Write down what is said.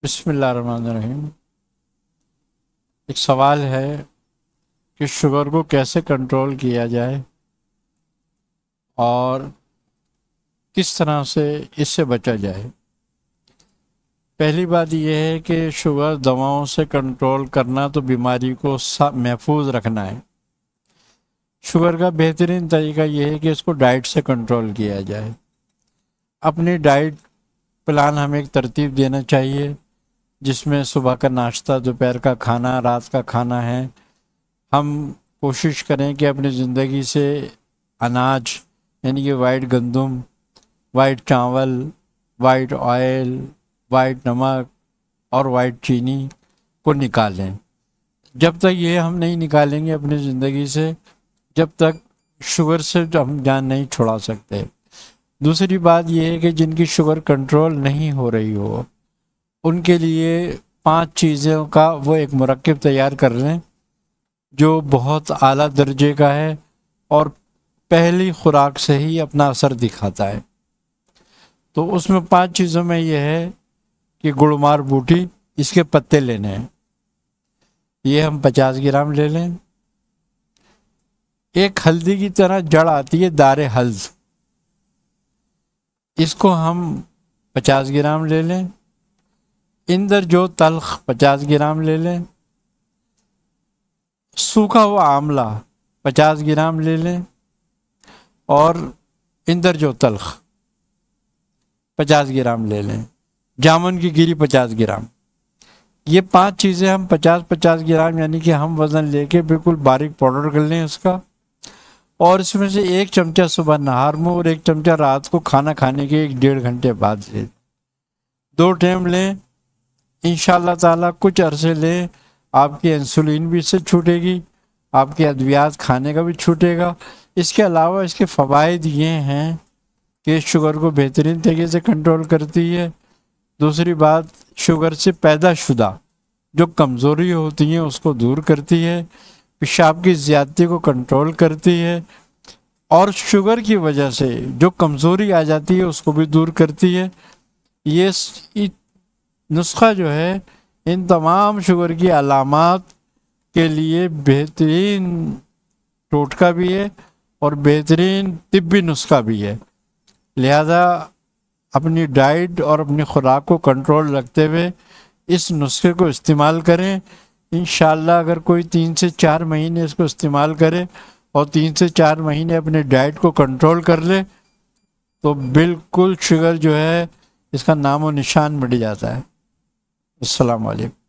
بسم اللہ الرحمن الرحیم۔ ایک سوال ہے کہ شوگر کو کیسے کنٹرول کیا جائے اور کس طرح سے اس سے بچا جائے۔ پہلی بات یہ ہے کہ شوگر دواؤں سے کنٹرول کرنا تو بیماری کو محفوظ رکھنا ہے۔ شوگر کا بہترین طریقہ یہ ہے کہ اس کو ڈائٹ سے کنٹرول کیا جائے۔ اپنی ڈائٹ پلان ہمیں ایک ترتیب دینا چاہیے، جس میں صبح کا ناشتہ، دوپہر کا کھانا، رات کا کھانا ہے۔ ہم کوشش کریں کہ اپنی زندگی سے اناج یعنی کہ وائٹ گندم، وائٹ چاول، وائٹ آئل، وائٹ نمک اور وائٹ چینی کو نکالیں۔ جب تک یہ ہم نہیں نکالیں گے اپنی زندگی سے، جب تک شوگر سے ہم جان نہیں چھڑا سکتے۔ دوسری بات یہ ہے کہ جن کی شوگر کنٹرول نہیں ہو رہی ہو، ان کے لیے 5 چیزوں کا وہ ایک مرکب تیار کر لیں جو بہت اعلیٰ درجے کا ہے اور پہلی خوراک سے ہی اپنا اثر دکھاتا ہے۔ تو اس میں 5 چیزوں میں یہ ہے کہ گڑمار بوٹی، اس کے پتے لینے ہیں، یہ ہم 50 گرام لے لیں۔ ایک ہلدی کی طرح جڑ آتی ہے دار ہلد، اس کو ہم 50 گرام لے لیں۔ اندر جو تلخ 50 گرام لے لیں۔ سوکھا ہوا آملہ 50 گرام لے لیں، اور اندر جو تلخ 50 گرام لے لیں۔ جامن کی گری 50 گرام۔ یہ 5 چیزیں ہم 50 گرام یعنی کہ ہم وزن لے کے بالکل باریک پاؤڈر کر لیں اس کا، اور اس میں سے 1 چمچہ صبح نہار میں اور 1 چمچہ رات کو کھانا کھانے کے 1-1.5 گھنٹے بعد لیں۔ 2 ٹائم لیں۔ انشاءاللہ تعالیٰ کچھ عرصے لیں، آپ کی انسولین بھی اس سے چھوٹے گی، آپ کے ادویات کھانے کا بھی چھوٹے گا۔ اس کے علاوہ اس کے فوائد یہ ہیں کہ شوگر کو بہترین طریقے سے کنٹرول کرتی ہے۔ دوسری بات، شوگر سے پیدا شدہ جو کمزوری ہوتی ہیں اس کو دور کرتی ہے، پیشاب کی زیادتی کو کنٹرول کرتی ہے، اور شوگر کی وجہ سے جو کمزوری آ جاتی ہے اس کو بھی دور کرتی ہے۔ یہ نسخہ جو ہے ان تمام شوگر کی علامات کے لیے بہترین ٹوٹکا بھی ہے اور بہترین طبی نسخہ بھی ہے۔ لہذا اپنی ڈائٹ اور اپنی خوراک کو کنٹرول رکھتے ہوئے اس نسخے کو استعمال کریں۔ انشاءاللہ اگر کوئی 3 سے 4 مہینے اس کو استعمال کرے اور 3 سے 4 مہینے اپنے ڈائٹ کو کنٹرول کر لے تو بالکل شوگر جو ہے اس کا نام و نشان مٹ جاتا ہے۔ السلام علیکم۔